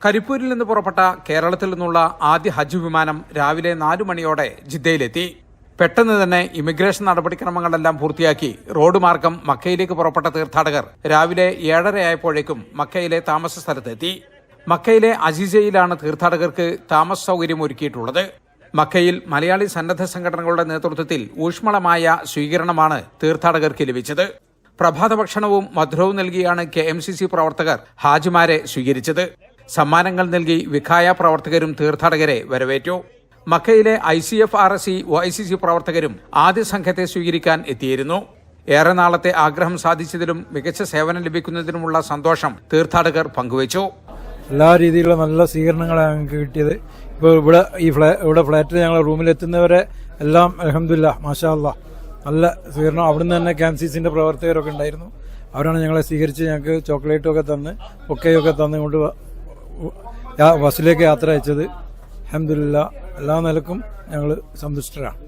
കരിപ്പൂരിൽ നിന്ന് പുറപ്പെട്ട കേരളത്തിൽ നിന്നുള്ള ആദ്യ ഹജ്ജ് വിമാനം രാവിലെ 4 മണിയോടെ ജിദ്ദയിലെത്തി. പെട്ടെന്ന് തന്നെ ഇമിഗ്രേഷൻ നടപടിക്രമങ്ങളെല്ലാം പൂർത്തിയാക്കി റോഡ് മാർഗം മക്കയിലേക്ക് പുറപ്പെട്ട തീർത്ഥാടകർ രാവിലെ 7:30 ആയപ്പോഴേക്കും മക്കയിലെ താമസ സ്ഥലത്തെത്തി. മക്കയിലെ അസീസയിലാണ് തീർത്ഥാടകർക്ക് താമസ സൌകര്യം ഒരുക്കിയിട്ടുള്ളത്. മക്കയിൽ മലയാളി സന്നദ്ധ സംഘടനകളുടെ നേതൃത്വത്തിൽ ഊഷ്മളമായ സ്വീകരണമാണ് തീർത്ഥാടകർക്ക് ലഭിച്ചത്. പ്രഭാത ഭക്ഷണവും മധുരവും നൽകിയാണ് KMCC പ്രവർത്തകർ ഹാജിമാരെ സ്വീകരിച്ചത്. സമ്മാനങ്ങൾ നൽകി വിഖായ പ്രവർത്തകരും തീർത്ഥാടകരെ വരവേറ്റു. മക്കയിലെ ICFRC OICC പ്രവർത്തകരും ആദ്യ സംഘത്തെ സ്വീകരിക്കാൻ എത്തിയിരുന്നു. ഏറെ നാളത്തെ ആഗ്രഹം സാധിച്ചതിലും മികച്ച സേവനം ലഭിക്കുന്നതിനുമുള്ള സന്തോഷം തീർത്ഥാടകർ പങ്കുവച്ചു. എല്ലാ രീതിയിലുള്ള നല്ല സ്വീകരണങ്ങളാണ് ഞങ്ങൾക്ക് കിട്ടിയത്. ഇപ്പോൾ ഇവിടെ ഫ്ലാറ്റിൽ ഞങ്ങൾ റൂമിലെത്തുന്നവരെ എല്ലാം അൽഹംദുലില്ലാഹ് മാഷാ അല്ലാഹ് നല്ല സ്വീകരണം. അവിടുന്ന് തന്നെ KMCCന്റെ പ്രവർത്തകരൊക്കെ ഉണ്ടായിരുന്നു. അവരാണ് ഞങ്ങളെ സ്വീകരിച്ച് ഞങ്ങൾക്ക് ചോക്ലേറ്റൊക്കെ തന്ന് ബൊക്കെയൊക്കെ തന്നുകൊണ്ട് ബസ്സിലേക്ക് യാത്ര അയച്ചത്. അൽഹംദുലില്ലാഹ് എല്ലാ നിലക്കും ഞങ്ങൾ സന്തുഷ്ടരാണ്.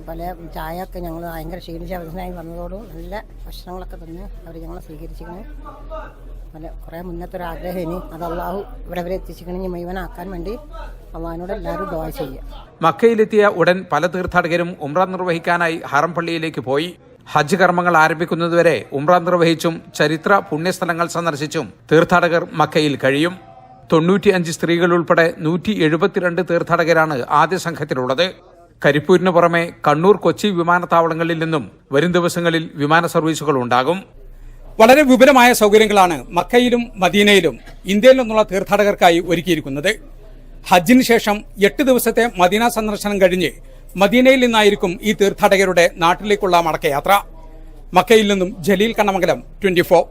പല ചായയൊക്കെ ഞങ്ങൾ ഭയങ്കര ക്ഷീണിച്ച അവസ്ഥയായി വന്നതോടും നല്ല ഭക്ഷണങ്ങളൊക്കെ തന്ന് അവർ ഞങ്ങളെ സ്വീകരിച്ചിരിക്കുന്നു. കുറേ മുന്നത്തെ ഒരു ആഗ്രഹം ഇനി അത് അള്ളാഹു ഇവിടെ വരെ എത്തിച്ചിരിക്കണമെങ്കിൽ മുഴുവനാക്കാൻ വേണ്ടി അള്ളാഹിനോട് എല്ലാവരും ദുആ ചെയ്യുക. മക്കയിലെത്തിയ ഉടൻ പല തീർത്ഥാടകരും ഉംറ നിർവഹിക്കാനായി ഹറം പള്ളിയിലേക്ക് പോയി. ഹജ്ജ് കർമ്മങ്ങൾ ആരംഭിക്കുന്നതുവരെ ഉംറ നിർവഹിച്ചും ചരിത്ര പുണ്യസ്ഥലങ്ങൾ സന്ദർശിച്ചും തീർത്ഥാടകർ മക്കയിൽ കഴിയും. 95 സ്ത്രീകൾ ഉൾപ്പെടെ 172 തീർത്ഥാടകരാണ് ആദ്യ സംഘത്തിലുള്ളത്. കരിപ്പൂരിന് പുറമെ കണ്ണൂർ, കൊച്ചി വിമാനത്താവളങ്ങളിൽ നിന്നും വരും ദിവസങ്ങളിൽ വിമാന സർവീസുകൾ ഉണ്ടാകും. വളരെ വിപുലമായ സൗകര്യങ്ങളാണ് മക്കയിലും മദീനയിലും ഇന്ത്യയിൽ നിന്നുള്ള തീർത്ഥാടകർക്കായി ഒരുക്കിയിരിക്കുന്നത്. ഹജ്ജിന് ശേഷം 8 ദിവസത്തെ മദീന സന്ദർശനം കഴിഞ്ഞ് മദീനയിൽ നിന്നായിരിക്കും ഈ തീർത്ഥാടകരുടെ നാട്ടിലേക്കുള്ള മടക്കയാത്ര. മക്കയിൽ നിന്നും ജലീൽ കണ്ണമംഗലം, 24.